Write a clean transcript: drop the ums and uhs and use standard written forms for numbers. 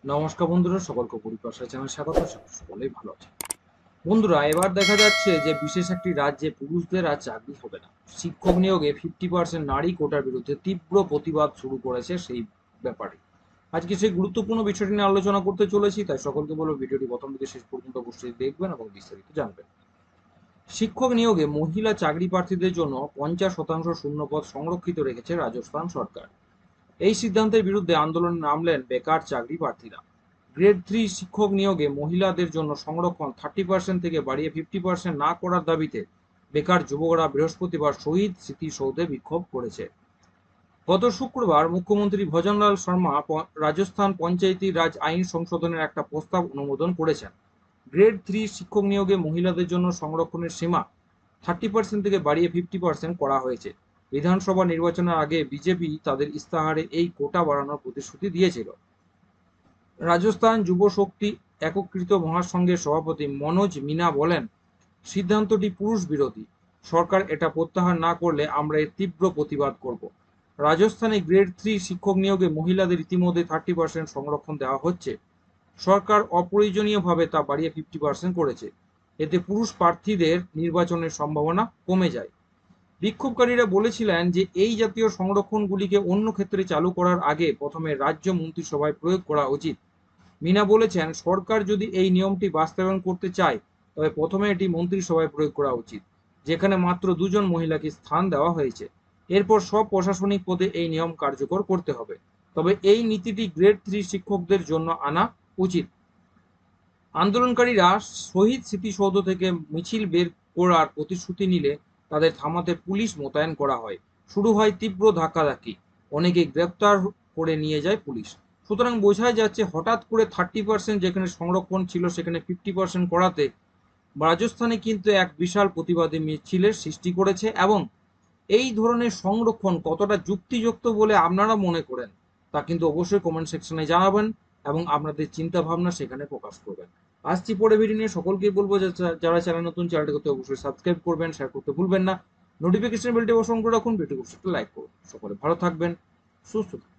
নমস্কার বন্ধুরা, সকলকে পরিপাশা চ্যানেল স্বাগত। সকলেই ভালো আছে। বন্ধুরা, এবার দেখা যাচ্ছে যে বিশেষ একটি রাজ্যে পুরুষদের আর চাকরি হবে না। শিক্ষক নিয়োগে 50% নারী কোটার বিরুদ্ধে তীব্র প্রতিবাদ শুরু করেছে সেই ব্যাপারে আজকে সেই গুরুত্বপূর্ণ বিষয়টি নিয়ে আলোচনা করতে চলেছি। তাই সকলকে বলবো ভিডিওটি প্রথম থেকে শেষ পর্যন্ত অবশ্যই দেখবেন এবং বিস্তারিত জানবেন। শিক্ষক নিয়োগে মহিলা চাকরি প্রার্থীদের জন্য 50% শূন্যপদ সংরক্ষিত রেখেছে রাজস্থান সরকার। এই সিদ্ধান্তের বিরুদ্ধে আন্দোলনে নামলেন বেকার চাকরি প্রার্থীরা। গ্রেড 3 শিক্ষক নিয়োগে মহিলাদের জন্য সংরক্ষণ 30% থেকে বাড়িয়ে 50% না করার দাবিতে বেকার যুবকরা বৃহস্পতিবার শহীদ স্মৃতিসৌধে বিক্ষোভ করেছে। গত শুক্রবার মুখ্যমন্ত্রী ভজনলাল শর্মা রাজস্থান পঞ্চায়েতি রাজ আইন সংশোধনের একটা প্রস্তাব অনুমোদন করেছেন। গ্রেড 3 শিক্ষক নিয়োগে মহিলাদের জন্য সংরক্ষণের সীমা 30% থেকে বাড়িয়ে 50% করা হয়েছে। বিধানসভা নির্বাচনের আগে বিজেপি তাদের ইস্তাহারে এই কোটা বাড়ানোর প্রতিশ্রুতি দিয়েছিল। রাজস্থান যুব শক্তি একত্রিত মহাসংঘের সভাপতি মনোজ মিনা বলেন, সিদ্ধান্তটি পুরুষ বিরোধী। সরকার এটা প্রত্যাহার না করলে আমরা এর তীব্র প্রতিবাদ করব। রাজস্থানে গ্রেড 3 শিক্ষক নিয়োগে মহিলাদের ইতিমধ্যে 30% সংরক্ষণ দেওয়া হচ্ছে। সরকার অপ্রয়োজনীয়ভাবে তা বাড়িয়ে 50% করেছে। এতে পুরুষ প্রার্থীদের নির্বাচনের সম্ভাবনা কমে যায়। বিক্ষোভকারীরা বলেছিলেন যে এই জাতীয় সংরক্ষণগুলিকে অন্য ক্ষেত্রে চালু করার আগে প্রথমে রাজ্য মন্ত্রিসভায় প্রয়োগ করা উচিত। মিনা বলেছেন, সরকার যদি এই নিয়মটি বাস্তবায়ন করতে চায় তবে প্রথমে এটি মন্ত্রিসভায় প্রয়োগ করা উচিত, যেখানে মাত্র 2জন মহিলাকে স্থান দেওয়া হয়েছে। এরপর সব প্রশাসনিক পদে এই নিয়ম কার্যকর করতে হবে। তবে এই নীতিটি গ্রেড 3 শিক্ষকদের জন্য আনা উচিত। আন্দোলনকারীরা শহীদ স্মৃতিসৌধ থেকে মিছিল বের করার প্রতিশ্রুতি নিলে তাদের থামাতে পুলিশ মোতায়েন করা হয়। শুরু হয় তীব্র ধাক্কাধাক্কি, অনেকে গ্রেপ্তার করে নিয়ে যায় পুলিশ। সুতরাং বোঝাই যাচ্ছে হঠাৎ করে 30% যেখানে সংরক্ষণ ছিল সেখানে 50% করাতে রাজস্থানে কিন্তু এক বিশাল প্রতিবাদী মিছিলের সৃষ্টি করেছে। এবং এই ধরনের সংরক্ষণ কতটা যুক্তিযুক্ত বলে আপনারা মনে করেন তা কিন্তু অবশ্যই কমেন্ট সেকশনে জানাবেন এবং আপনাদের চিন্তা ভাবনা সেখানে প্রকাশ করবেন। আসছি পরে ভিডিও নিয়ে। সকলকেই বলবো যে যারা চ্যানেল নতুন, চ্যানেলটি করতে অবশ্যই সাবস্ক্রাইব করবেন, শেয়ার করতে ভুলবেন না, নোটিফিকেশন বেলটি অবশ্যই করে রাখুন, ভিডিও অবশ্যই লাইক করুন। সকলে ভালো থাকবেন, সুস্থ থাকবেন।